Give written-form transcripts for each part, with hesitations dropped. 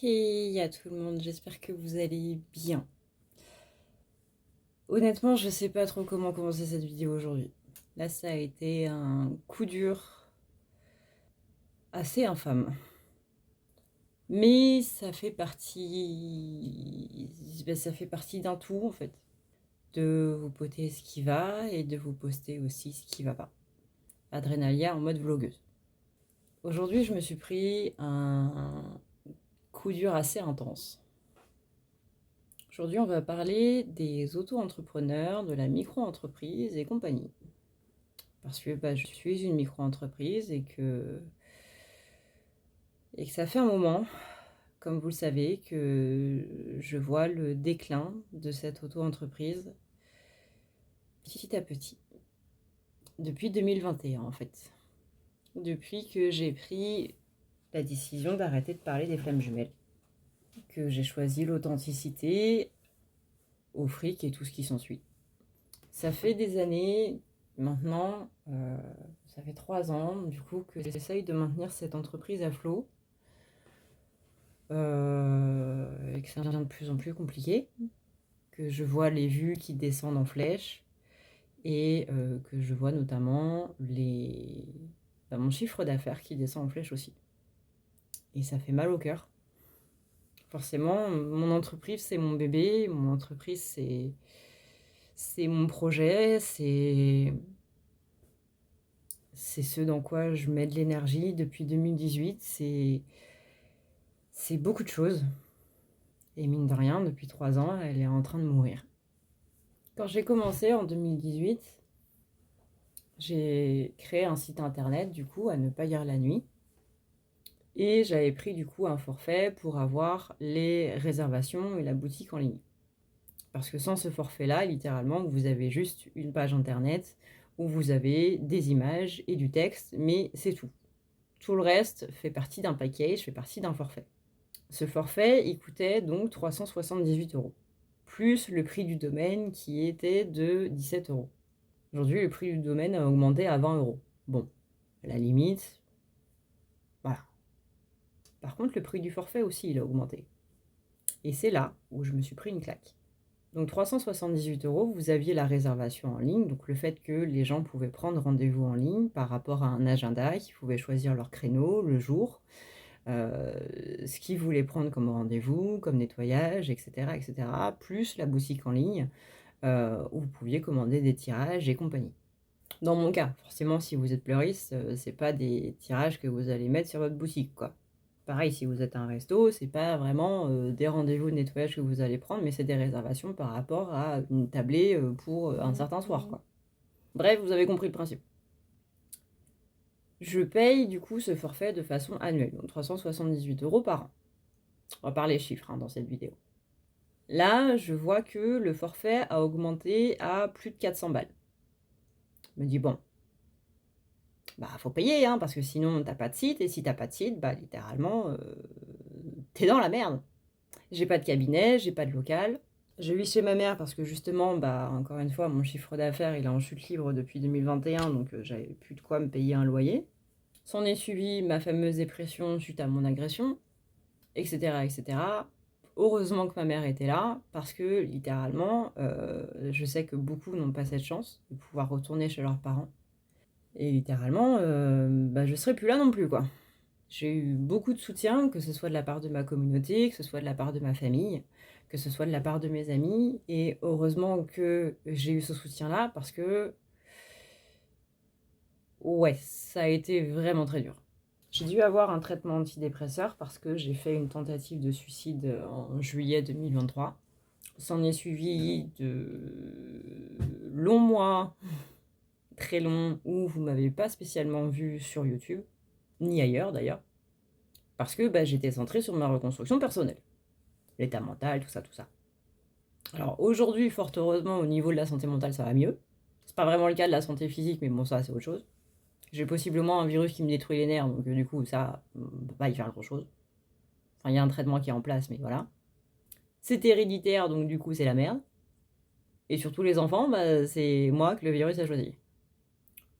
Hey à tout le monde, j'espère que vous allez bien. Honnêtement, je sais pas trop comment commencer cette vidéo aujourd'hui. Là, ça a été un coup dur assez infâme. Mais ça fait partie d'un tout en fait. De vous poster ce qui va et de vous poster aussi ce qui va pas. Adrénalia en mode vlogueuse. Aujourd'hui, je me suis pris un coup dur assez intense. Aujourd'hui, on va parler des auto-entrepreneurs, de la micro-entreprise et compagnie. Parce que je suis une micro-entreprise et que ça fait un moment, comme vous le savez, que je vois le déclin de cette auto-entreprise petit à petit. Depuis 2021 en fait. Depuis que j'ai pris la décision d'arrêter de parler des flammes jumelles. Que j'ai choisi l'authenticité au fric et tout ce qui s'ensuit. Ça fait des années maintenant, ça fait 3 ans du coup que j'essaye de maintenir cette entreprise à flot et que ça devient de plus en plus compliqué, que je vois les vues qui descendent en flèche et que je vois notamment mon chiffre d'affaires qui descend en flèche aussi. Et ça fait mal au cœur. Forcément, mon entreprise c'est mon bébé, mon entreprise c'est mon projet, c'est ce dans quoi je mets de l'énergie depuis 2018. C'est beaucoup de choses. Et mine de rien, depuis 3 ans, elle est en train de mourir. Quand j'ai commencé en 2018, j'ai créé un site internet du coup à ne pas lire la nuit. Et j'avais pris du coup un forfait pour avoir les réservations et la boutique en ligne. Parce que sans ce forfait-là, littéralement, vous avez juste une page internet où vous avez des images et du texte, mais c'est tout. Tout le reste fait partie d'un package, fait partie d'un forfait. Ce forfait, il coûtait donc 378 €, plus le prix du domaine qui était de 17 €. Aujourd'hui, le prix du domaine a augmenté à 20 €. Bon, à la limite, voilà. Par contre, le prix du forfait aussi, il a augmenté. Et c'est là où je me suis pris une claque. Donc 378 €, vous aviez la réservation en ligne, donc le fait que les gens pouvaient prendre rendez-vous en ligne par rapport à un agenda, qu'ils pouvaient choisir leur créneau, le jour, ce qu'ils voulaient prendre comme rendez-vous, comme nettoyage, etc., etc., plus la boutique en ligne, où vous pouviez commander des tirages et compagnie. Dans mon cas, forcément, si vous êtes fleuriste, c'est pas des tirages que vous allez mettre sur votre boutique, quoi. Pareil, si vous êtes un resto, c'est pas vraiment des rendez-vous de nettoyage que vous allez prendre, mais c'est des réservations par rapport à une tablée pour un certain soir, quoi. Bref, vous avez compris le principe. Je paye du coup ce forfait de façon annuelle, donc 378 € par an. On va parler chiffres dans cette vidéo. Là, je vois que le forfait a augmenté à plus de 400 balles. Je me dis, bon, bah faut payer, hein, parce que sinon t'as pas de site, et si t'as pas de site, bah littéralement, t'es dans la merde. J'ai pas de cabinet, j'ai pas de local. Je vis chez ma mère parce que justement, bah encore une fois, mon chiffre d'affaires il est en chute libre depuis 2021, donc j'avais plus de quoi me payer un loyer. S'en est suivi ma fameuse dépression suite à mon agression, etc., etc. Heureusement que ma mère était là, parce que littéralement, je sais que beaucoup n'ont pas cette chance de pouvoir retourner chez leurs parents. Et littéralement, je serais plus là non plus, quoi. J'ai eu beaucoup de soutien, que ce soit de la part de ma communauté, que ce soit de la part de ma famille, que ce soit de la part de mes amis. Et heureusement que j'ai eu ce soutien-là, parce que, ouais, ça a été vraiment très dur. J'ai dû avoir un traitement antidépresseur parce que j'ai fait une tentative de suicide en juillet 2023. S'en est suivi de longs mois, très longs, où vous ne m'avez pas spécialement vu sur YouTube, ni ailleurs d'ailleurs, parce que j'étais centrée sur ma reconstruction personnelle. L'état mental, tout ça, tout ça. Alors aujourd'hui, fort heureusement, au niveau de la santé mentale, ça va mieux. C'est pas vraiment le cas de la santé physique, mais bon, ça, c'est autre chose. J'ai possiblement un virus qui me détruit les nerfs, donc du coup, ça, on peut pas y faire grand-chose. Enfin, il y a un traitement qui est en place, mais voilà. C'est héréditaire, donc du coup, c'est la merde. Et surtout les enfants, c'est moi que le virus a choisi.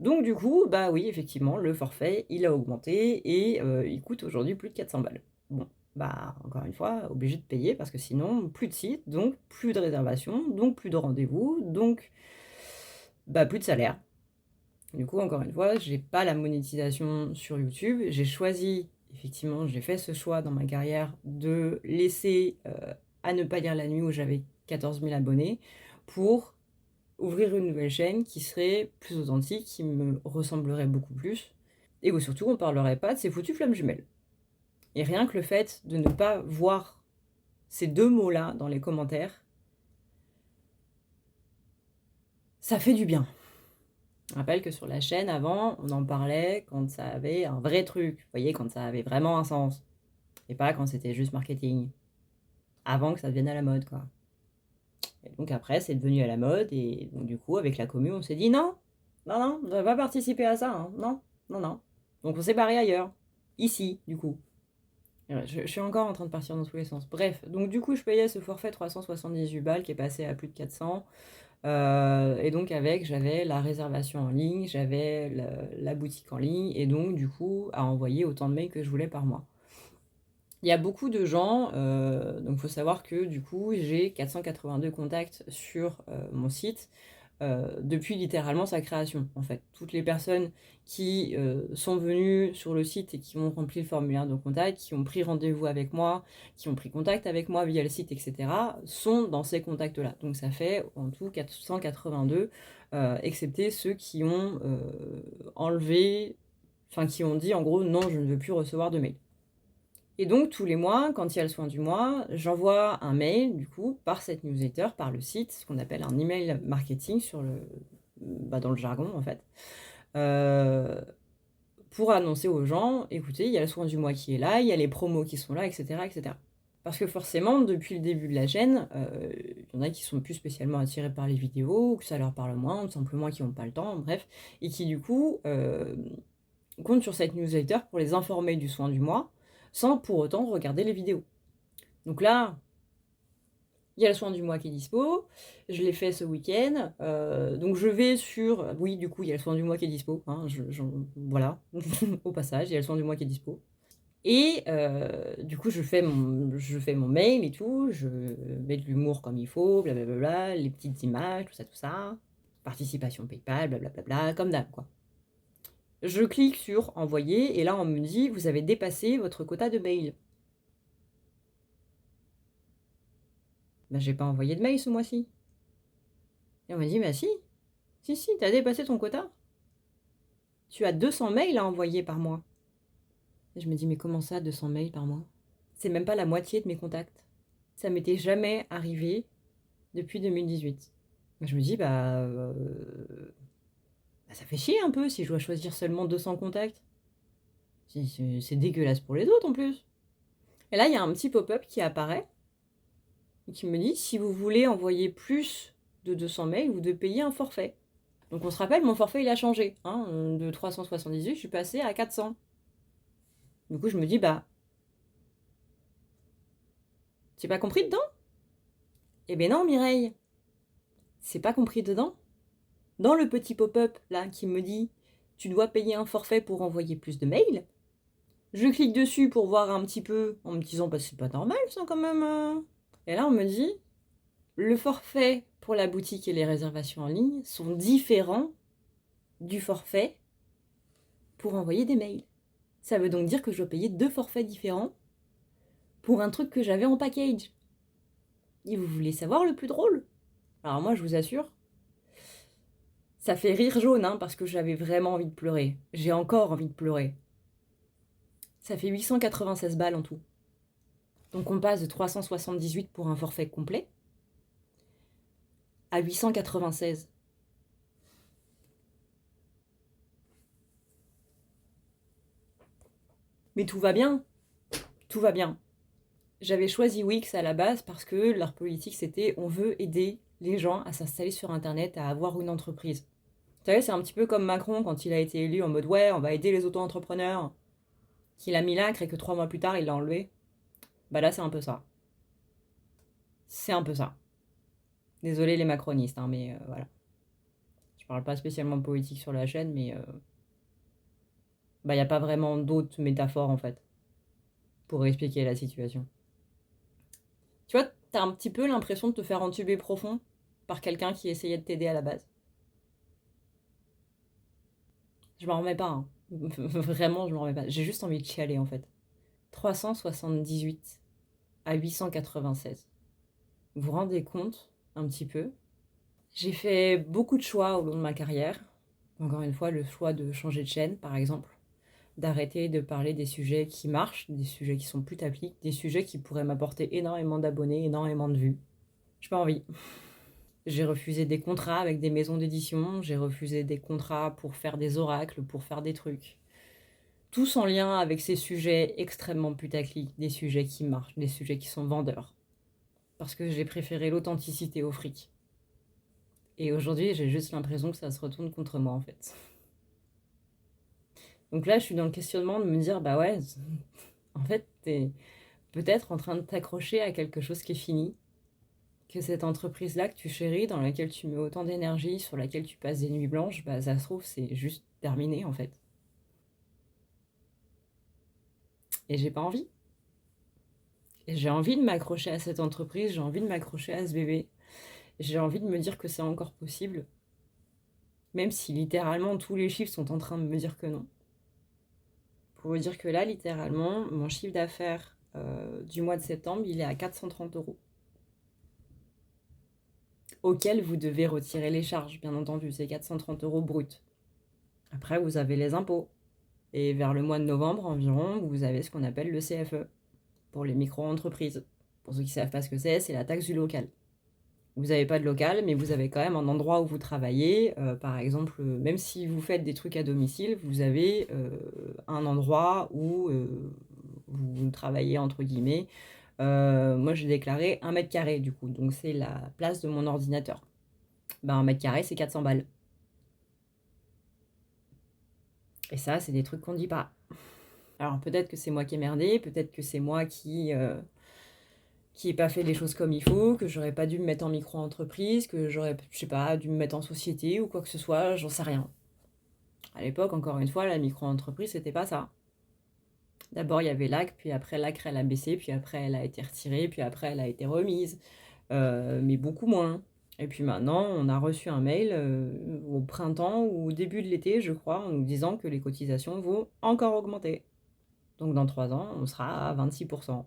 Donc du coup, oui, effectivement, le forfait, il a augmenté et il coûte aujourd'hui plus de 400 balles. Bon, bah, encore une fois, obligé de payer parce que sinon, plus de site, donc plus de réservation, donc plus de rendez-vous, donc bah, plus de salaire. Du coup, encore une fois, j'ai pas la monétisation sur YouTube. J'ai choisi, effectivement, j'ai fait ce choix dans ma carrière de laisser à ne pas lire la nuit où j'avais 14 000 abonnés pour ouvrir une nouvelle chaîne qui serait plus authentique, qui me ressemblerait beaucoup plus et où surtout on parlerait pas de ces foutues flammes jumelles. Et rien que le fait de ne pas voir ces deux mots-là dans les commentaires, ça fait du bien. Je rappelle que sur la chaîne, avant, on en parlait quand ça avait un vrai truc. Vous voyez, quand ça avait vraiment un sens. Et pas quand c'était juste marketing. Avant que ça devienne à la mode, quoi. Et donc après, c'est devenu à la mode. Et donc du coup, avec la commu, on s'est dit non, non, non, on ne va pas participer à ça. Hein. Non, non, non. Donc on s'est barré ailleurs. Ici, du coup. Je suis encore en train de partir dans tous les sens. Bref, donc du coup, je payais ce forfait 378 balles qui est passé à plus de 400. Et donc j'avais la réservation en ligne, j'avais la boutique en ligne, et donc du coup à envoyer autant de mails que je voulais par mois. Il y a beaucoup de gens, donc il faut savoir que du coup j'ai 482 contacts sur mon site depuis littéralement sa création en fait. Toutes les personnes qui sont venues sur le site et qui ont rempli le formulaire de contact, qui ont pris rendez-vous avec moi, qui ont pris contact avec moi via le site, etc., sont dans ces contacts-là. Donc ça fait en tout 482, excepté ceux qui ont enlevé, enfin qui ont dit en gros non, je ne veux plus recevoir de mails. Et donc, tous les mois, quand il y a le soin du mois, j'envoie un mail, du coup, par cette newsletter, par le site, ce qu'on appelle un email marketing dans le jargon, en fait, euh, pour annoncer aux gens, écoutez, il y a le soin du mois qui est là, il y a les promos qui sont là, etc., etc. Parce que forcément, depuis le début de la chaîne, il y en a qui sont plus spécialement attirés par les vidéos, ou que ça leur parle moins, ou tout simplement qui n'ont pas le temps, bref, et qui, du coup, comptent sur cette newsletter pour les informer du soin du mois, sans pour autant regarder les vidéos. Donc là, il y a le soin du mois qui est dispo, je l'ai fait ce week-end, donc je vais sur... Oui, du coup, il y a le soin du mois qui est dispo, hein, voilà, au passage, il y a le soin du mois qui est dispo. Et du coup, je fais mon mail et tout, je mets de l'humour comme il faut, blablabla, les petites images, tout ça, participation PayPal, blablabla, comme d'hab, quoi. Je clique sur envoyer et là on me dit vous avez dépassé votre quota de mail. Ben j'ai pas envoyé de mail ce mois-ci. Et on m'a dit bah si, t'as dépassé ton quota. Tu as 200 mails à envoyer par mois. Et je me dis mais comment ça 200 mails par mois? C'est même pas la moitié de mes contacts. Ça m'était jamais arrivé depuis 2018. Je me dis bah ça fait chier un peu si je dois choisir seulement 200 contacts. C'est dégueulasse pour les autres en plus. Et là il y a un petit pop-up qui apparaît qui me dit si vous voulez envoyer plus de 200 mails, vous devez payer un forfait. Donc on se rappelle, mon forfait il a changé. Hein, de 378, je suis passée à 400. Du coup, je me dis, bah, c'est pas compris dedans? Eh ben non, Mireille, c'est pas compris dedans. Dans le petit pop-up là qui me dit, tu dois payer un forfait pour envoyer plus de mails, je clique dessus pour voir un petit peu en me disant, bah c'est pas normal ça quand même. Et là, on me dit, le forfait pour la boutique et les réservations en ligne sont différents du forfait pour envoyer des mails. Ça veut donc dire que je dois payer 2 forfaits différents pour un truc que j'avais en package. Et vous voulez savoir le plus drôle? Alors moi, je vous assure, ça fait rire jaune, hein, parce que j'avais vraiment envie de pleurer. J'ai encore envie de pleurer. Ça fait 896 balles en tout. Donc on passe de 378 pour un forfait complet à 896. Mais tout va bien, tout va bien. J'avais choisi Wix à la base parce que leur politique c'était on veut aider les gens à s'installer sur internet, à avoir une entreprise. Vous savez, c'est un petit peu comme Macron quand il a été élu en mode ouais, on va aider les auto-entrepreneurs, qu'il a mis l'acre et que 3 mois plus tard il l'a enlevé. Bah là c'est un peu ça. C'est un peu ça. Désolé les macronistes, hein, mais voilà. Je parle pas spécialement politique sur la chaîne, mais bah y a pas vraiment d'autres métaphores en fait. pour expliquer la situation. Tu vois, t'as un petit peu l'impression de te faire entuber profond par quelqu'un qui essayait de t'aider à la base. Je m'en remets pas, hein. Vraiment, je m'en remets pas. J'ai juste envie de chialer, en fait. 378 à 896. Vous vous rendez compte, un petit peu? J'ai fait beaucoup de choix au long de ma carrière. Encore une fois, le choix de changer de chaîne, par exemple. D'arrêter de parler des sujets qui marchent, des sujets qui sont plus tapis, des sujets qui pourraient m'apporter énormément d'abonnés, énormément de vues. J'ai pas envie. J'ai refusé des contrats avec des maisons d'édition, j'ai refusé des contrats pour faire des oracles, pour faire des trucs. Tous en lien avec ces sujets extrêmement putaclic, des sujets qui marchent, des sujets qui sont vendeurs. Parce que j'ai préféré l'authenticité au fric. Et aujourd'hui, j'ai juste l'impression que ça se retourne contre moi, en fait. Donc là, je suis dans le questionnement de me dire, bah ouais, en fait, t'es peut-être en train de t'accrocher à quelque chose qui est fini, que cette entreprise-là que tu chéris, dans laquelle tu mets autant d'énergie, sur laquelle tu passes des nuits blanches, bah ça se trouve, c'est juste terminé, en fait. Et j'ai pas envie. Et j'ai envie de m'accrocher à cette entreprise, j'ai envie de m'accrocher à ce bébé. J'ai envie de me dire que c'est encore possible, même si littéralement tous les chiffres sont en train de me dire que non. Pour vous dire que là, littéralement, mon chiffre d'affaires du mois de septembre, il est à 430 euros. Auquel vous devez retirer les charges, bien entendu, c'est 430 euros brut. Après, vous avez les impôts. Et vers le mois de novembre environ, vous avez ce qu'on appelle le CFE, pour les micro-entreprises. Pour ceux qui ne savent pas ce que c'est la taxe du local. Vous n'avez pas de local, mais vous avez quand même un endroit où vous travaillez. Par exemple, même si vous faites des trucs à domicile, vous avez un endroit où vous travaillez, entre guillemets. Moi, j'ai déclaré 1 m², du coup. Donc, c'est la place de mon ordinateur. Ben, 1 m², c'est 400 balles. Et ça, c'est des trucs qu'on ne dit pas. Alors, peut-être que c'est moi qui ai merdé, peut-être que c'est moi qui n'ai pas fait les choses comme il faut, que j'aurais pas dû me mettre en micro-entreprise, que j'aurais, je sais pas, dû me mettre en société ou quoi que ce soit, j'en sais rien. À l'époque, encore une fois, la micro-entreprise, c'était pas ça. D'abord, il y avait l'AC, puis après, l'ACRE, elle a baissé, puis après, elle a été retirée, puis après, elle a été remise. Mais beaucoup moins. Et puis maintenant, on a reçu un mail au printemps ou au début de l'été, je crois, en nous disant que les cotisations vont encore augmenter. Donc dans 3 ans, on sera à 26%.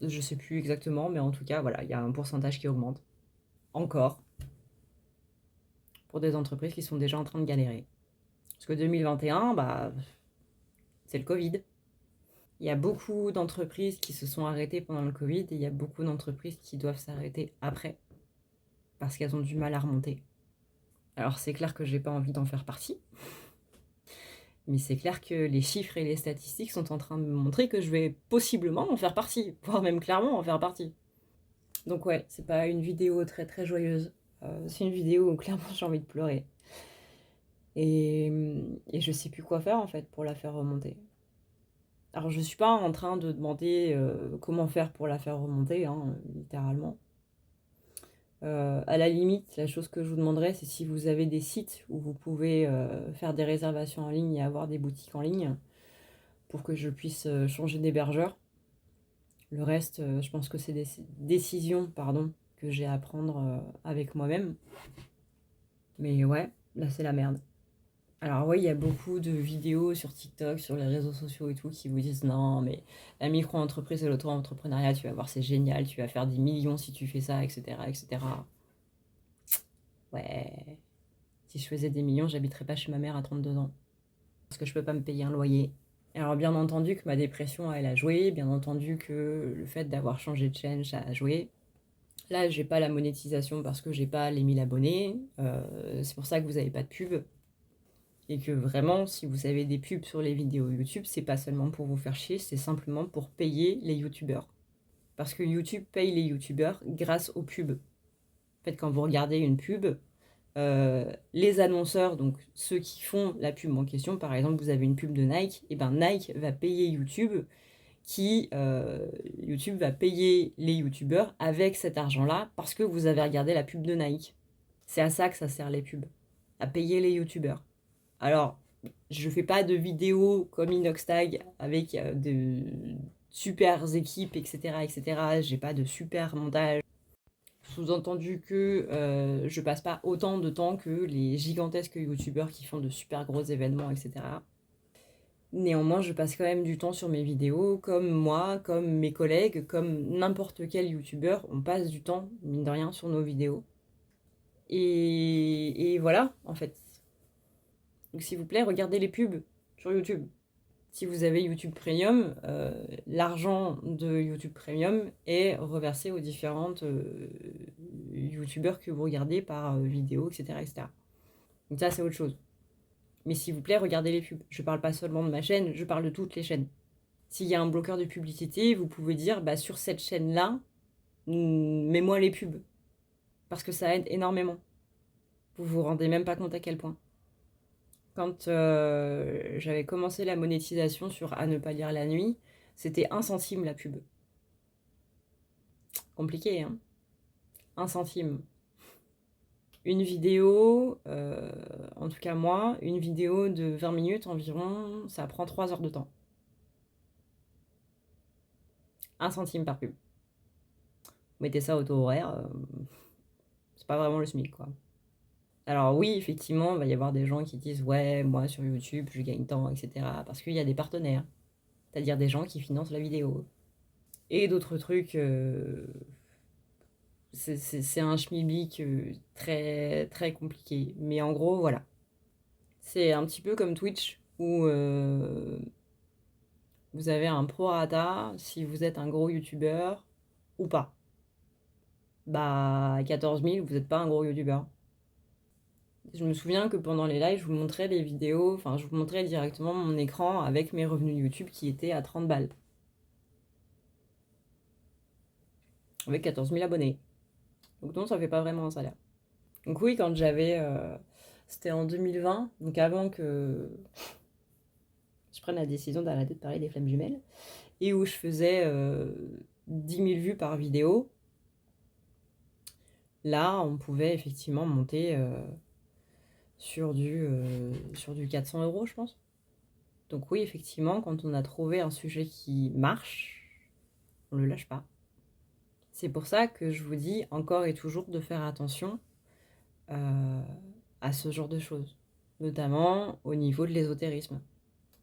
Je sais plus exactement, mais en tout cas, voilà, il y a un pourcentage qui augmente. Encore. Pour des entreprises qui sont déjà en train de galérer. Parce que 2021, bah, c'est le Covid. Il y a beaucoup d'entreprises qui se sont arrêtées pendant le Covid et il y a beaucoup d'entreprises qui doivent s'arrêter après. Parce qu'elles ont du mal à remonter. Alors c'est clair que j'ai pas envie d'en faire partie. Mais c'est clair que les chiffres et les statistiques sont en train de me montrer que je vais possiblement en faire partie, voire même clairement en faire partie. Donc ouais, c'est pas une vidéo très très joyeuse. C'est une vidéo où clairement j'ai envie de pleurer. Et je sais plus quoi faire en fait pour la faire remonter. Alors je suis pas en train de demander comment faire pour la faire remonter, hein, littéralement. À la limite, la chose que je vous demanderais, c'est si vous avez des sites où vous pouvez faire des réservations en ligne et avoir des boutiques en ligne pour que je puisse changer d'hébergeur. Le reste, je pense que c'est des décisions que j'ai à prendre avec moi-même. Mais ouais, là c'est la merde. Alors oui, il y a beaucoup de vidéos sur TikTok, sur les réseaux sociaux et tout, qui vous disent non, mais la micro-entreprise et l'auto-entrepreneuriat, tu vas voir, c'est génial, tu vas faire des millions si tu fais ça, etc., etc. Ouais, si je faisais des millions, j'habiterais pas chez ma mère à 32 ans. Parce que je peux pas me payer un loyer. Alors bien entendu que ma dépression, elle a joué, bien entendu que le fait d'avoir changé de chaîne, ça a joué. Là, j'ai pas la monétisation parce que j'ai pas les 1000 abonnés. C'est pour ça que vous avez pas de pub. Et que vraiment, si vous avez des pubs sur les vidéos YouTube, c'est pas seulement pour vous faire chier, c'est simplement pour payer les youtubeurs. Parce que YouTube paye les youtubeurs grâce aux pubs. En fait, quand vous regardez une pub, les annonceurs, donc ceux qui font la pub en question, par exemple, vous avez une pub de Nike, et ben Nike va payer YouTube, YouTube va payer les youtubeurs avec cet argent-là parce que vous avez regardé la pub de Nike. C'est à ça que ça sert les pubs, à payer les youtubeurs. Alors, je fais pas de vidéos comme Inoxtag avec super équipes, etc., etc. J'ai pas de super montage. Sous-entendu que je passe pas autant de temps que les gigantesques youtubeurs qui font de super gros événements, etc. Néanmoins, je passe quand même du temps sur mes vidéos, comme moi, comme mes collègues, comme n'importe quel youtubeur, on passe du temps, mine de rien, sur nos vidéos. Et voilà, en fait. Donc s'il vous plaît, regardez les pubs sur YouTube. Si vous avez YouTube Premium, l'argent de YouTube Premium est reversé aux différentes youtubeurs que vous regardez par vidéo, etc., etc. Donc ça, c'est autre chose. Mais s'il vous plaît, regardez les pubs. Je parle pas seulement de ma chaîne, je parle de toutes les chaînes. S'il y a un bloqueur de publicité, vous pouvez dire, bah, sur cette chaîne-là, mets-moi les pubs. Parce que ça aide énormément. Vous vous rendez même pas compte à quel point. Quand j'avais commencé la monétisation sur À ne pas lire la nuit, c'était 1 centime la pub. Compliqué, hein. 1 centime. Une vidéo, en tout cas moi, une vidéo de 20 minutes environ, ça prend 3 heures de temps. 1 centime par pub. Vous mettez ça au taux horaire, c'est pas vraiment le SMIC, quoi. Alors oui, effectivement, il va y avoir des gens qui disent « Ouais, moi sur YouTube, je gagne tant, etc. » Parce qu'il y a des partenaires, c'est-à-dire des gens qui financent la vidéo. Et d'autres trucs, c'est un schmilblick très, très compliqué. Mais en gros, voilà. C'est un petit peu comme Twitch, où vous avez un prorata si vous êtes un gros youtubeur ou pas. Bah, 14 000, vous n'êtes pas un gros youtubeur. Je me souviens que pendant les lives, je vous montrais les vidéos, enfin, je vous montrais directement mon écran avec mes revenus YouTube qui étaient à 30 balles. Avec 14 000 abonnés. Donc non, ça fait pas vraiment un salaire. Donc oui, quand j'avais... c'était en 2020, donc avant que je prenne la décision d'arrêter de parler des flammes jumelles, et où je faisais 10 000 vues par vidéo, là, on pouvait effectivement monter sur du 400 €, je pense. Donc oui, effectivement, quand on a trouvé un sujet qui marche, on ne le lâche pas. C'est pour ça que je vous dis encore et toujours de faire attention à ce genre de choses, notamment au niveau de l'ésotérisme.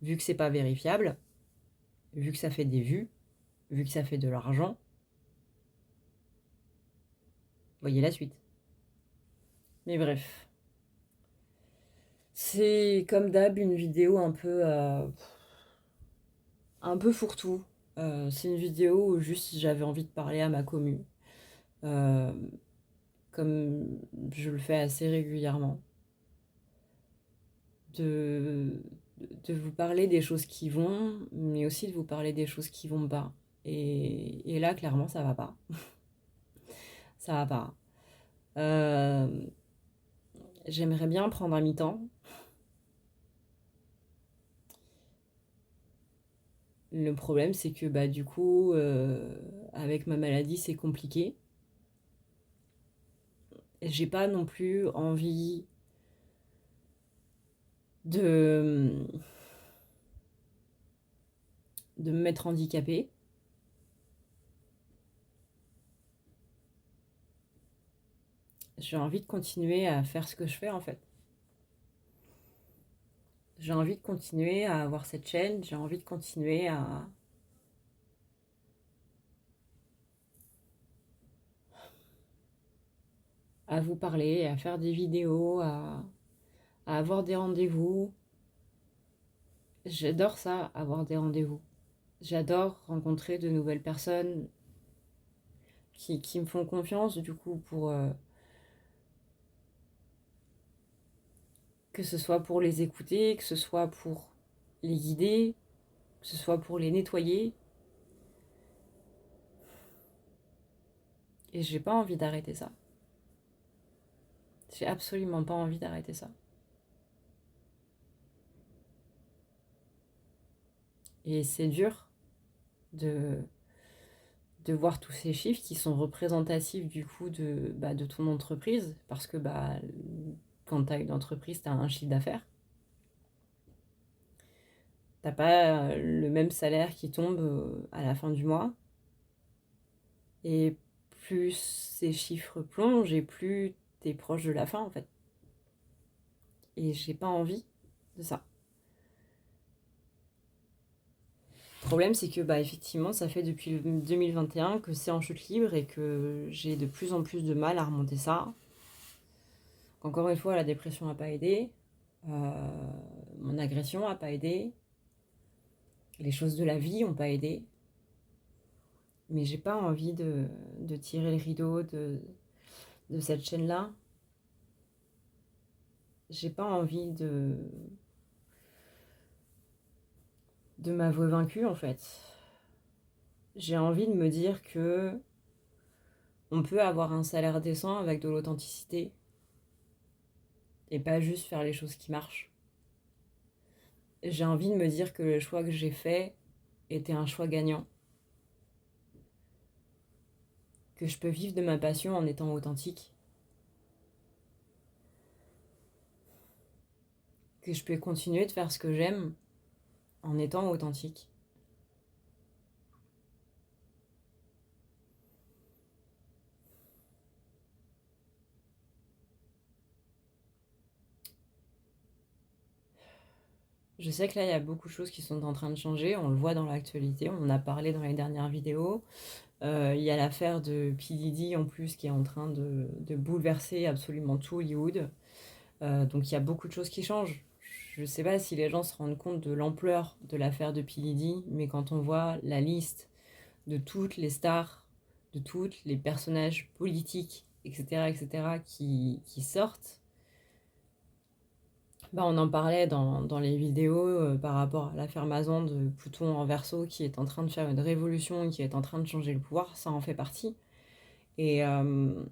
Vu que c'est pas vérifiable, vu que ça fait des vues, vu que ça fait de l'argent, voyez la suite. Mais bref. C'est comme d'hab une vidéo un peu fourre-tout. C'est une vidéo où juste j'avais envie de parler à ma commu. Comme je le fais assez régulièrement. De, de vous parler des choses qui vont, mais aussi de vous parler des choses qui vont pas. Et là, clairement, ça va pas. Ça va pas. J'aimerais bien prendre un mi-temps. Le problème, c'est que bah, du coup, avec ma maladie, c'est compliqué. J'ai pas non plus envie de me mettre handicapée. J'ai envie de continuer à faire ce que je fais en fait. J'ai envie de continuer à avoir cette chaîne, j'ai envie de continuer à vous parler, à faire des vidéos, à avoir des rendez-vous. J'adore ça, avoir des rendez-vous. J'adore rencontrer de nouvelles personnes qui me font confiance du coup pour que ce soit pour les écouter, que ce soit pour les guider, que ce soit pour les nettoyer. Et j'ai pas envie d'arrêter ça. J'ai absolument pas envie d'arrêter ça. Et c'est dur de, de voir tous ces chiffres qui sont représentatifs du coup de ton entreprise. Parce que quand tu as une entreprise, tu as un chiffre d'affaires. T'as pas le même salaire qui tombe à la fin du mois. Et plus ces chiffres plongent et plus t'es proche de la fin en fait. Et j'ai pas envie de ça. Le problème c'est que effectivement ça fait depuis 2021 que c'est en chute libre et que j'ai de plus en plus de mal à remonter ça. Encore une fois, la dépression n'a pas aidé. Mon agression n'a pas aidé. Les choses de la vie n'ont pas aidé. Mais j'ai pas envie de tirer le rideau de cette chaîne-là. J'ai pas envie de m'avouer vaincue en fait. J'ai envie de me dire que on peut avoir un salaire décent avec de l'authenticité et pas juste faire les choses qui marchent. J'ai envie de me dire que le choix que j'ai fait était un choix gagnant. Que je peux vivre de ma passion en étant authentique. Que je peux continuer de faire ce que j'aime en étant authentique. Je sais que là, il y a beaucoup de choses qui sont en train de changer. On le voit dans l'actualité. On en a parlé dans les dernières vidéos. Il y a l'affaire de P. Diddy en plus qui est en train de bouleverser absolument tout Hollywood. Donc il y a beaucoup de choses qui changent. Je ne sais pas si les gens se rendent compte de l'ampleur de l'affaire de P. Diddy, mais quand on voit la liste de toutes les stars, de tous les personnages politiques, etc., qui sortent, on en parlait dans les vidéos par rapport à l'affaire Mazan de Pluton en Verseau qui est en train de faire une révolution, qui est en train de changer le pouvoir, ça en fait partie. Et il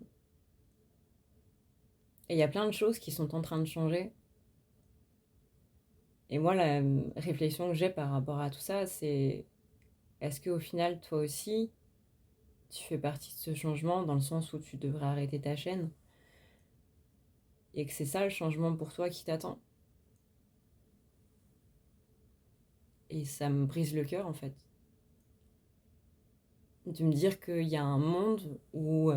y a plein de choses qui sont en train de changer. Et moi, la réflexion que j'ai par rapport à tout ça, c'est est-ce qu'au final, toi aussi, tu fais partie de ce changement dans le sens où tu devrais arrêter ta chaîne et que c'est ça le changement pour toi qui t'attend? Et ça me brise le cœur en fait. De me dire qu'il y a un monde où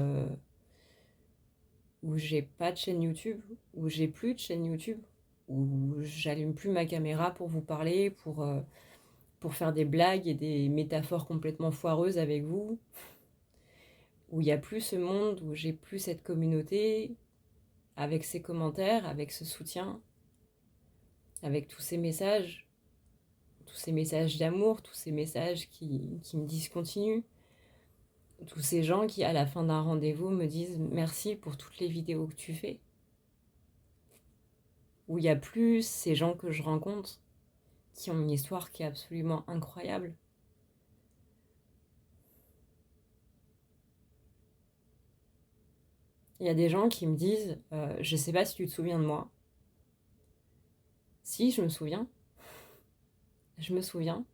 j'ai pas de chaîne YouTube, où j'ai plus de chaîne YouTube, où j'allume plus ma caméra pour vous parler, pour faire des blagues et des métaphores complètement foireuses avec vous, où il n'y a plus ce monde, où j'ai plus cette communauté, avec ces commentaires, avec ce soutien, avec tous ces messages d'amour, tous ces messages qui me disent continue, tous ces gens qui, à la fin d'un rendez-vous, me disent merci pour toutes les vidéos que tu fais. Où il n'y a plus ces gens que je rencontre qui ont une histoire qui est absolument incroyable. Il y a des gens qui me disent je sais pas si tu te souviens de moi. Si, je me souviens. Je me souviens.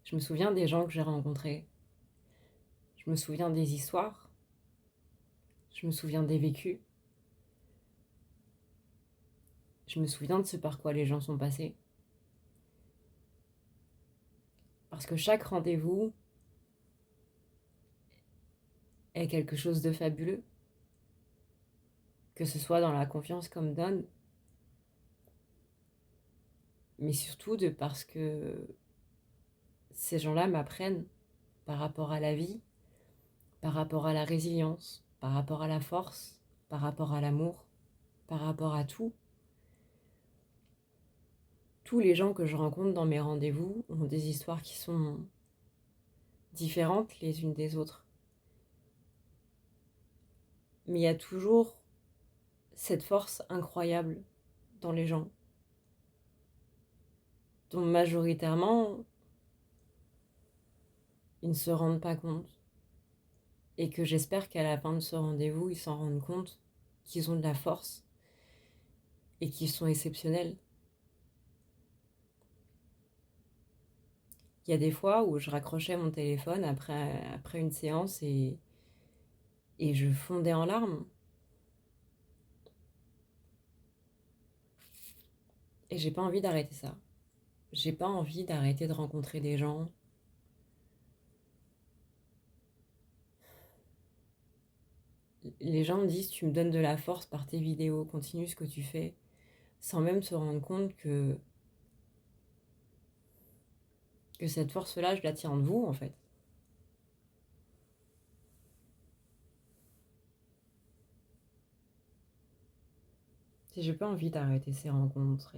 Je me souviens des gens que j'ai rencontrés. Je me souviens des histoires. Je me souviens des vécus. Je me souviens de ce par quoi les gens sont passés. Parce que chaque rendez-vous est quelque chose de fabuleux. Que ce soit dans la confiance qu'on me donne, mais surtout parce que ces gens-là m'apprennent par rapport à la vie, par rapport à la résilience, par rapport à la force, par rapport à l'amour, par rapport à tout. Tous les gens que je rencontre dans mes rendez-vous ont des histoires qui sont différentes les unes des autres. Mais il y a toujours cette force incroyable dans les gens, dont majoritairement ils ne se rendent pas compte. Et que j'espère qu'à la fin de ce rendez-vous, ils s'en rendent compte qu'ils ont de la force et qu'ils sont exceptionnels. Il y a des fois où je raccrochais mon téléphone après une séance et je fondais en larmes. Et j'ai pas envie d'arrêter ça. J'ai pas envie d'arrêter de rencontrer des gens. Les gens me disent, tu me donnes de la force par tes vidéos, continue ce que tu fais, sans même se rendre compte que cette force-là, je la tiens de vous, en fait. Si j'ai pas envie d'arrêter ces rencontres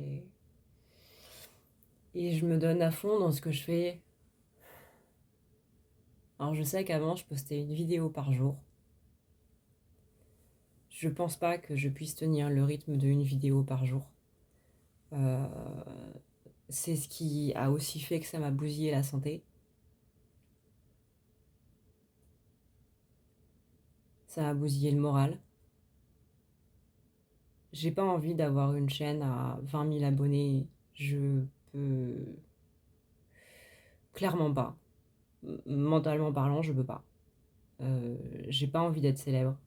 et je me donne à fond dans ce que je fais. Alors je sais qu'avant, je postais une vidéo par jour. Je pense pas que je puisse tenir le rythme d'une vidéo par jour. Euh, c'est ce qui a aussi fait que ça m'a bousillé la santé. Ça m'a bousillé le moral. J'ai pas envie d'avoir une chaîne à 20 000 abonnés. Je peux clairement pas. Mentalement parlant, je peux pas. J'ai pas envie d'être célèbre.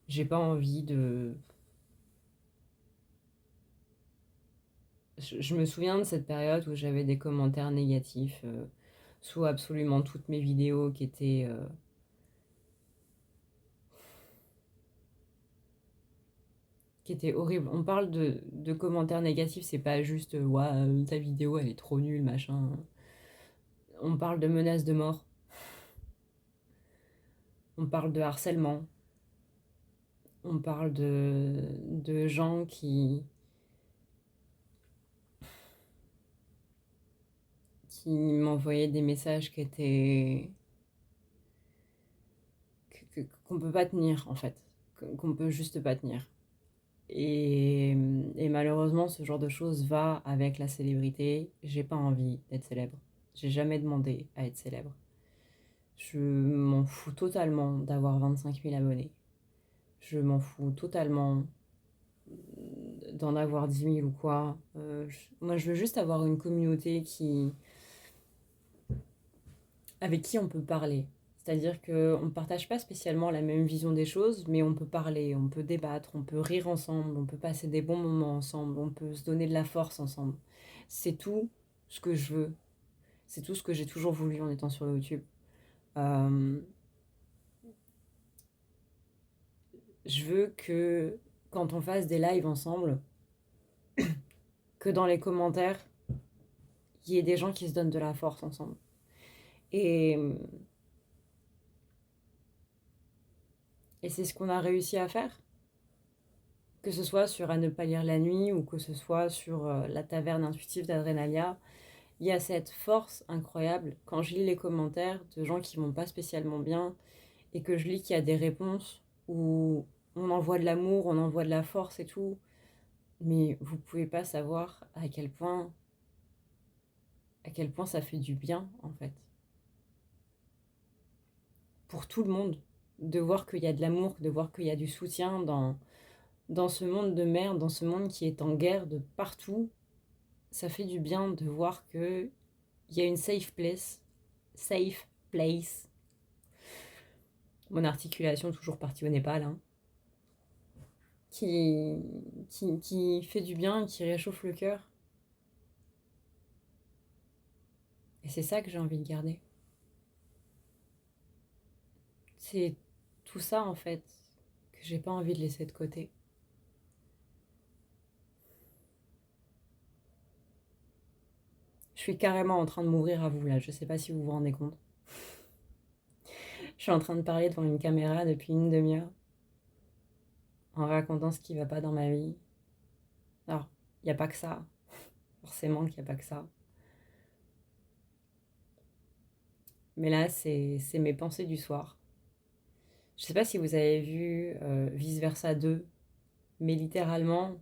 J'ai pas envie de. Je me souviens de cette période où j'avais des commentaires négatifs sous absolument toutes mes vidéos qui étaient horribles. On parle de commentaires négatifs, c'est pas juste ouais, ta vidéo elle est trop nulle, machin. On parle de menaces de mort, on parle de harcèlement, on parle de gens qui m'envoyaient des messages qu'on peut pas tenir en fait, qu'on peut juste pas tenir. Et malheureusement, ce genre de choses va avec la célébrité. J'ai pas envie d'être célèbre. J'ai jamais demandé à être célèbre. Je m'en fous totalement d'avoir 25 000 abonnés. Je m'en fous totalement d'en avoir 10 000 ou quoi. Moi, je veux juste avoir une communauté avec qui on peut parler. C'est-à-dire qu'on ne partage pas spécialement la même vision des choses, mais on peut parler, on peut débattre, on peut rire ensemble, on peut passer des bons moments ensemble, on peut se donner de la force ensemble. C'est tout ce que je veux. C'est tout ce que j'ai toujours voulu en étant sur YouTube. Euh, je veux que quand on fasse des lives ensemble, que dans les commentaires, il y ait des gens qui se donnent de la force ensemble. Et, et c'est ce qu'on a réussi à faire. Que ce soit sur À ne pas lire la nuit ou que ce soit sur La taverne intuitive d'Adrenalia, il y a cette force incroyable quand je lis les commentaires de gens qui vont pas spécialement bien et que je lis qu'il y a des réponses où on envoie de l'amour, on envoie de la force et tout. Mais vous pouvez pas savoir à quel point ça fait du bien en fait. Pour tout le monde, de voir qu'il y a de l'amour, de voir qu'il y a du soutien dans ce monde de merde, dans ce monde qui est en guerre de partout. Ça fait du bien de voir que il y a une safe place. Mon articulation toujours partie au Népal, hein, qui, qui fait du bien, qui réchauffe le cœur. Et c'est ça que j'ai envie de garder. C'est tout ça en fait que j'ai pas envie de laisser de côté. Je suis carrément en train de m'ouvrir à vous là, je sais pas si vous vous rendez compte. Je suis en train de parler devant une caméra depuis une demi-heure en racontant ce qui va pas dans ma vie. Alors, il n'y a pas que ça. Forcément qu'il n'y a pas que ça. Mais là, c'est mes pensées du soir. Je sais pas si vous avez vu Vice Versa 2, mais littéralement,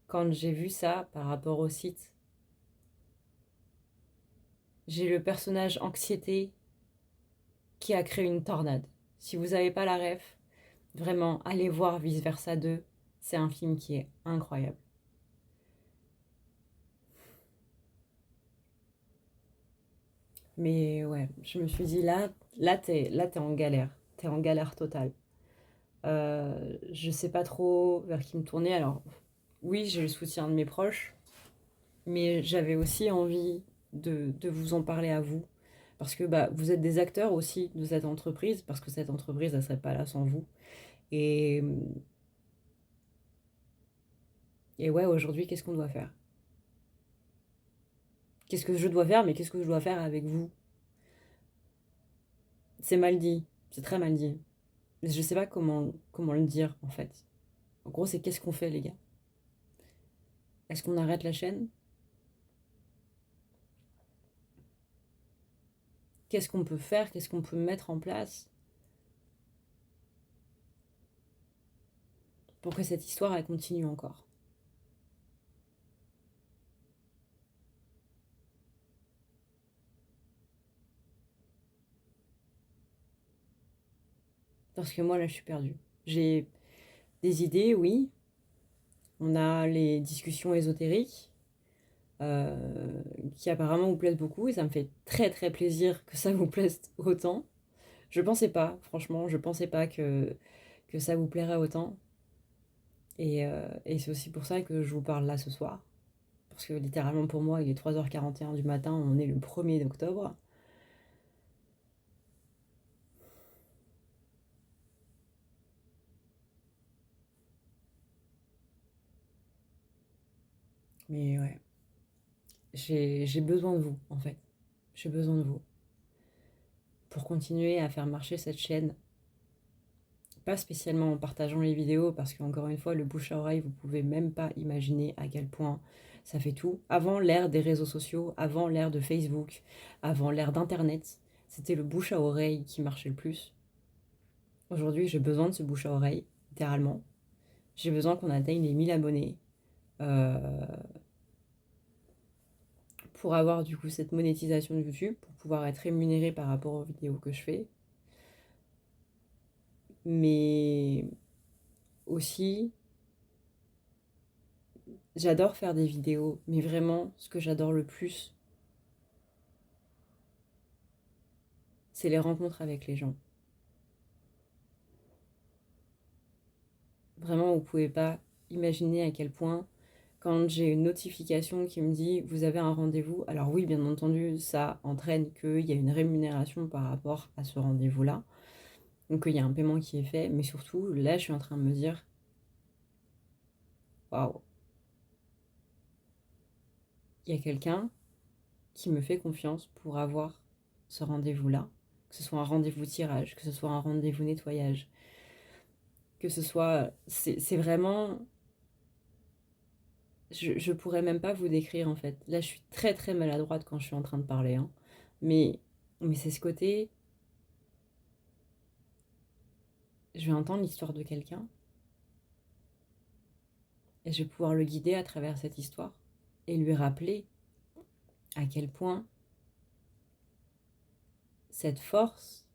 quand j'ai vu ça par rapport au site, j'ai le personnage anxiété qui a créé une tornade. Si vous n'avez pas la ref, vraiment, allez voir Vice Versa 2. C'est un film qui est incroyable. Mais ouais, je me suis dit là t'es en galère. T'es en galère totale. Je sais pas trop vers qui me tourner. Alors, oui, j'ai le soutien de mes proches, mais j'avais aussi envie de vous en parler à vous. Parce que bah, vous êtes des acteurs aussi de cette entreprise, parce que cette entreprise, elle ne serait pas là sans vous. Et, et ouais, aujourd'hui, qu'est-ce qu'on doit faire? Qu'est-ce que je dois faire, mais qu'est-ce que je dois faire avec vous? C'est mal dit, c'est très mal dit. Mais je sais pas comment le dire, en fait. En gros, c'est qu'est-ce qu'on fait, les gars? Est-ce qu'on arrête la chaîne? Qu'est-ce qu'on peut faire? Qu'est-ce qu'on peut mettre en place pour que cette histoire, elle continue encore? Parce que moi, là, je suis perdue. J'ai des idées, oui. On a les discussions ésotériques qui apparemment vous plaisent beaucoup et ça me fait très très plaisir que ça vous plaise autant. Je pensais pas, franchement, je pensais pas que ça vous plairait autant. Et c'est aussi pour ça que je vous parle là ce soir. Parce que littéralement pour moi, il est 3h41 du matin, on est le 1er octobre. Mais ouais, j'ai besoin de vous en fait. J'ai besoin de vous pour continuer à faire marcher cette chaîne. Pas spécialement en partageant les vidéos, parce qu'encore une fois, le bouche à oreille, vous pouvez même pas imaginer à quel point ça fait tout. Avant l'ère des réseaux sociaux, avant l'ère de Facebook, avant l'ère d'Internet, c'était le bouche à oreille qui marchait le plus. Aujourd'hui, j'ai besoin de ce bouche à oreille, littéralement. J'ai besoin qu'on atteigne les 1000 abonnés euh, pour avoir du coup cette monétisation de YouTube, pour pouvoir être rémunéré par rapport aux vidéos que je fais. Mais aussi, j'adore faire des vidéos, mais vraiment, ce que j'adore le plus, c'est les rencontres avec les gens. Vraiment, vous pouvez pas imaginer à quel point, quand j'ai une notification qui me dit vous avez un rendez-vous, alors oui, bien entendu, ça entraîne qu'il y a une rémunération par rapport à ce rendez-vous-là, donc il y a un paiement qui est fait, mais surtout, là, je suis en train de me dire waouh, il y a quelqu'un qui me fait confiance pour avoir ce rendez-vous-là, que ce soit un rendez-vous tirage, que ce soit un rendez-vous nettoyage, que ce soit. C'est vraiment. Je pourrais même pas vous décrire en fait. Là, je suis très très maladroite quand je suis en train de parler, hein. Mais, mais c'est ce côté. Je vais entendre l'histoire de quelqu'un et je vais pouvoir le guider à travers cette histoire et lui rappeler à quel point cette force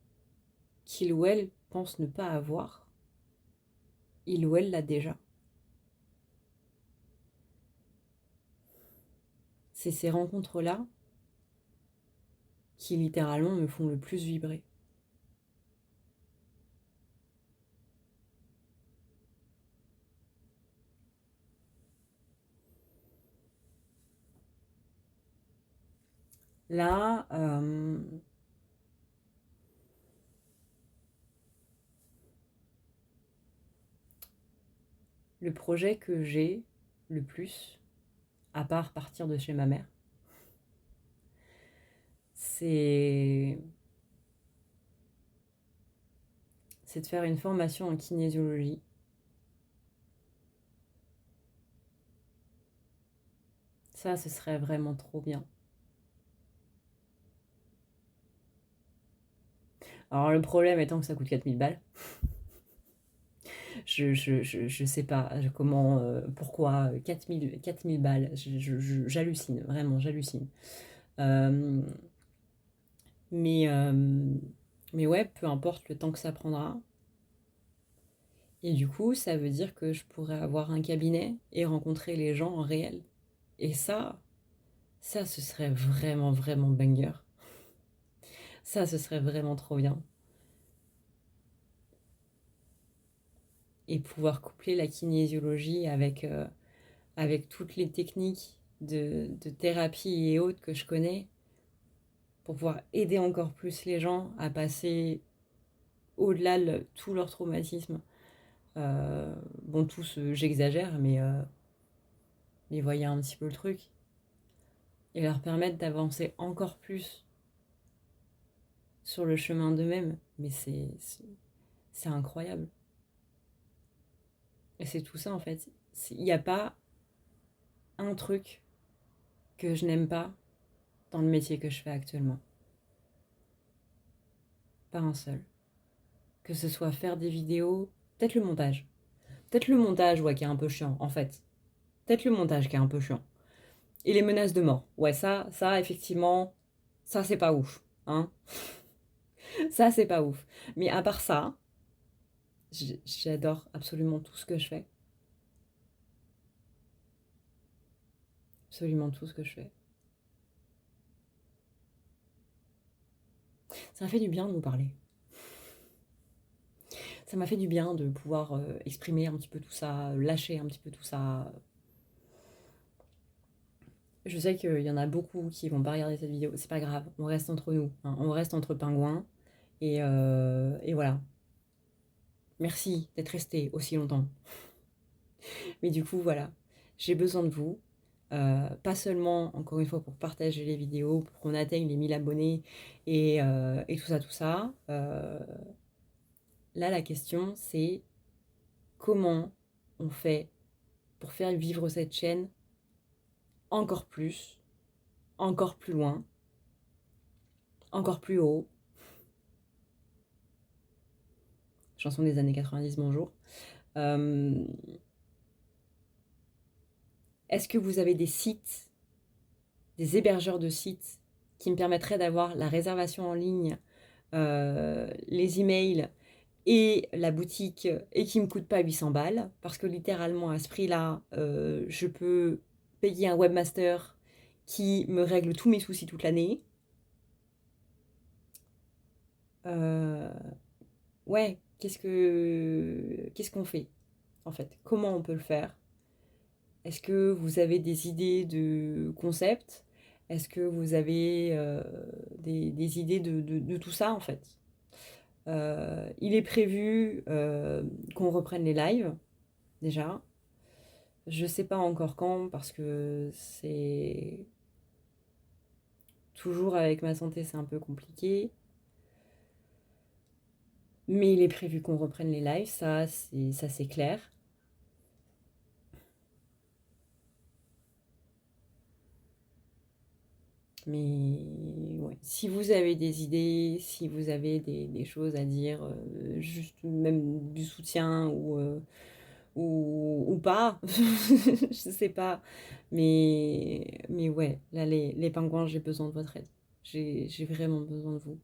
qu'il ou elle pense ne pas avoir, il ou elle l'a déjà. C'est ces rencontres-là qui littéralement me font le plus vibrer. Là, le projet que j'ai le plus, à part partir de chez ma mère, c'est de faire une formation en kinésiologie. Ça, ce serait vraiment trop bien. Alors le problème étant que ça coûte 4000 balles. Je sais pas comment, pourquoi 4000 balles. J'hallucine, vraiment, j'hallucine. Euh, mais, euh, mais ouais, peu importe le temps que ça prendra. Et du coup, ça veut dire que je pourrais avoir un cabinet et rencontrer les gens en réel. Et ça, ce serait vraiment, vraiment banger. Ça, ce serait vraiment trop bien. Et pouvoir coupler la kinésiologie avec avec toutes les techniques de thérapie et autres que je connais, pour pouvoir aider encore plus les gens à passer au-delà de tout leur traumatisme. Bon, tous, j'exagère, mais voyez un petit peu le truc. Et leur permettre d'avancer encore plus sur le chemin d'eux-mêmes. Mais c'est incroyable. Et c'est tout ça, en fait. Il n'y a pas un truc que je n'aime pas dans le métier que je fais actuellement. Pas un seul. Que ce soit faire des vidéos, peut-être le montage. Peut-être le montage, ouais, qui est un peu chiant, en fait. Peut-être le montage qui est un peu chiant. Et les menaces de mort. Ouais, ça, effectivement, ça, c'est pas ouf. Hein. Ça, c'est pas ouf. Mais à part ça, j'adore absolument tout ce que je fais. Absolument tout ce que je fais. Ça m'a fait du bien de vous parler. Ça m'a fait du bien de pouvoir exprimer un petit peu tout ça, lâcher un petit peu tout ça. Je sais qu'il y en a beaucoup qui vont pas regarder cette vidéo. C'est pas grave, on reste entre nous. Hein. On reste entre pingouins. Et voilà. Merci d'être resté aussi longtemps. Mais du coup, voilà. J'ai besoin de vous. Pas seulement, encore une fois, pour partager les vidéos, pour qu'on atteigne les 1000 abonnés et tout ça, tout ça. Là, la question, c'est comment on fait pour faire vivre cette chaîne encore plus, encore plus loin, encore plus haut. Chanson des années 90, bonjour. Est-ce que vous avez des sites, des hébergeurs de sites qui me permettraient d'avoir la réservation en ligne, les emails et la boutique et qui ne me coûte pas 800 balles? Parce que littéralement, à ce prix-là, je peux payer un webmaster qui me règle tous mes soucis toute l'année. Ouais, qu'est-ce qu'on fait, en fait? Comment on peut le faire? Est-ce que vous avez des idées de concept? Est-ce que vous avez des idées de tout ça, en fait? Il est prévu qu'on reprenne les lives, déjà. Je sais pas encore quand, parce que c'est toujours avec ma santé, c'est un peu compliqué. Mais il est prévu qu'on reprenne les lives, ça c'est clair. Mais ouais, si vous avez des idées, si vous avez des choses à dire, juste même du soutien ou pas, je sais pas. Mais ouais, là les pingouins, j'ai besoin de votre aide. J'ai vraiment besoin de vous.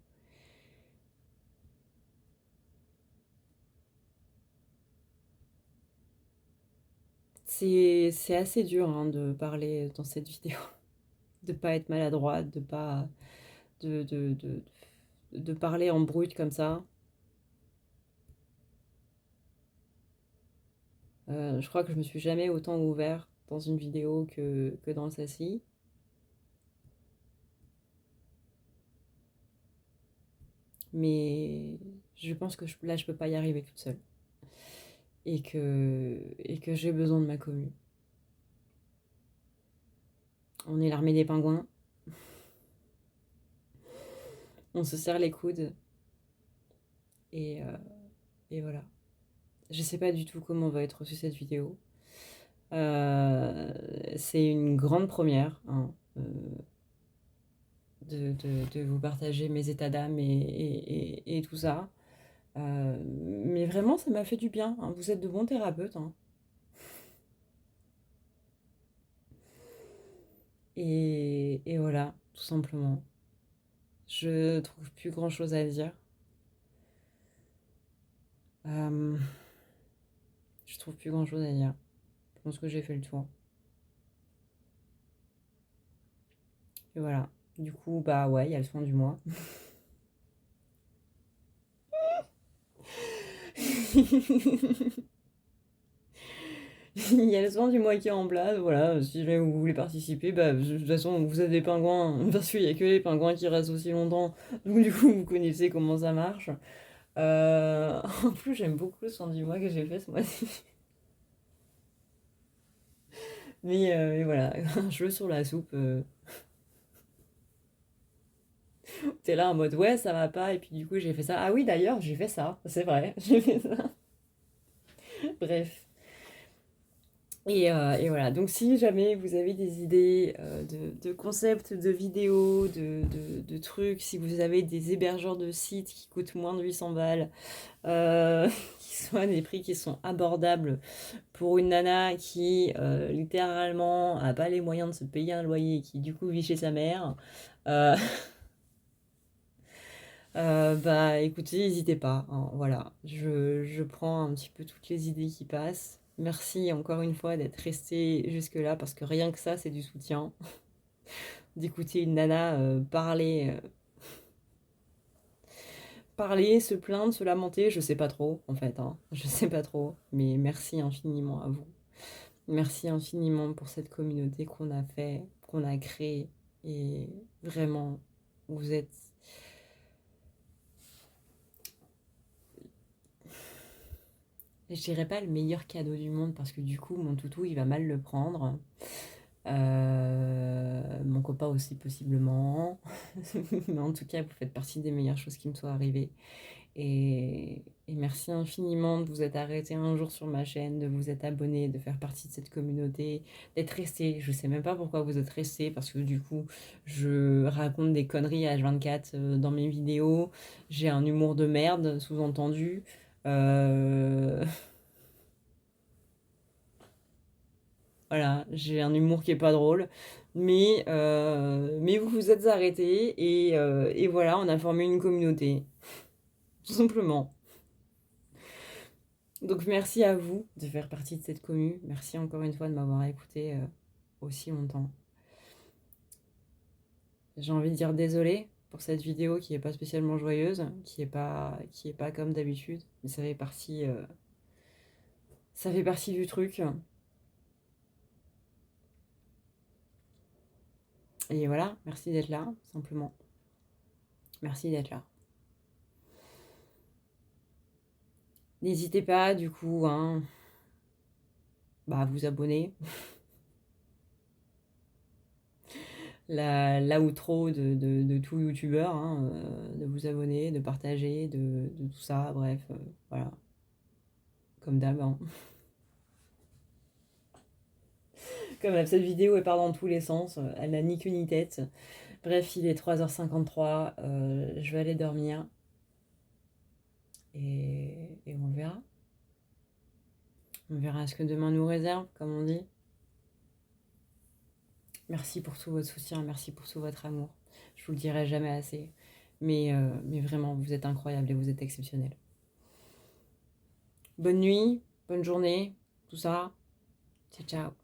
C'est assez dur hein, de parler dans cette vidéo, de pas être maladroite, de pas de parler en brut comme ça. Je crois que je me suis jamais autant ouvert dans une vidéo que dans celle-ci. Mais je pense que là, je peux pas y arriver toute seule. Et que j'ai besoin de ma commune. On est l'armée des pingouins. On se serre les coudes. Et, euh, et voilà. Je sais pas du tout comment va être reçue cette vidéo. C'est une grande première. Hein, de vous partager mes états d'âme et tout ça. Mais vraiment, ça m'a fait du bien. Hein. Vous êtes de bons thérapeutes. Hein. Et voilà, tout simplement. Je trouve plus grand-chose à dire. Euh, je trouve plus grand-chose à dire. Je pense que j'ai fait le tour. Et voilà. Du coup, bah ouais, il y a le soin du mois. Il y a le soin du mois qui est en place, voilà, si jamais vous voulez participer, bah, de toute façon, vous êtes des pingouins, parce qu'il n'y a que les pingouins qui restent aussi longtemps, donc du coup, vous connaissez comment ça marche. En plus, j'aime beaucoup le soin du mois que j'ai fait ce mois-ci. Mais voilà, un cheveu sur la soupe, t'es là en mode ouais, ça va pas, et puis du coup, j'ai fait ça. Ah oui, d'ailleurs, j'ai fait ça, c'est vrai, j'ai fait ça. Bref. Et voilà, donc si jamais vous avez des idées de concepts, de vidéos, de trucs, si vous avez des hébergeurs de sites qui coûtent moins de 800 balles, euh, qui sont à des prix qui sont abordables pour une nana qui littéralement a pas les moyens de se payer un loyer, qui du coup vit chez sa mère, euh, bah écoutez, n'hésitez pas, hein, voilà, je prends un petit peu toutes les idées qui passent. Merci encore une fois d'être resté jusque-là parce que rien que ça, c'est du soutien. D'écouter une nana parler, se plaindre, se lamenter, je sais pas trop en fait, hein. Je sais pas trop, mais merci infiniment à vous. Merci infiniment pour cette communauté qu'on a fait, qu'on a créée et vraiment, vous êtes je dirais pas le meilleur cadeau du monde parce que du coup, mon toutou, il va mal le prendre. Mon copain aussi, possiblement. Mais en tout cas, vous faites partie des meilleures choses qui me soient arrivées. Et merci infiniment de vous être arrêté un jour sur ma chaîne, de vous être abonné, de faire partie de cette communauté, d'être resté. Je sais même pas pourquoi vous êtes resté parce que du coup, je raconte des conneries à H24 dans mes vidéos. J'ai un humour de merde, sous-entendu. Euh, Voilà, j'ai un humour qui est pas drôle. Mais vous vous êtes arrêtés et voilà, on a formé une communauté. Tout simplement. Donc merci à vous de faire partie de cette commu. Merci encore une fois de m'avoir écouté aussi longtemps. J'ai envie de dire désolé pour cette vidéo qui est pas spécialement joyeuse, qui est pas comme d'habitude, mais ça fait partie du truc. Et voilà, merci d'être là, simplement. Merci d'être là. N'hésitez pas, du coup, hein, bah, à vous abonner. La outro de tout youtubeur, hein, de vous abonner, de partager, de tout ça, bref, voilà, comme d'hab, hein. Comme d'hab, cette vidéo elle part dans tous les sens, elle n'a ni queue ni tête. Bref, il est 3h53, je vais aller dormir et on verra. On verra ce que demain nous réserve, comme on dit. Merci pour tout votre soutien, merci pour tout votre amour. Je vous le dirai jamais assez. Mais vraiment, vous êtes incroyables et vous êtes exceptionnels. Bonne nuit, bonne journée, tout ça. Ciao, ciao.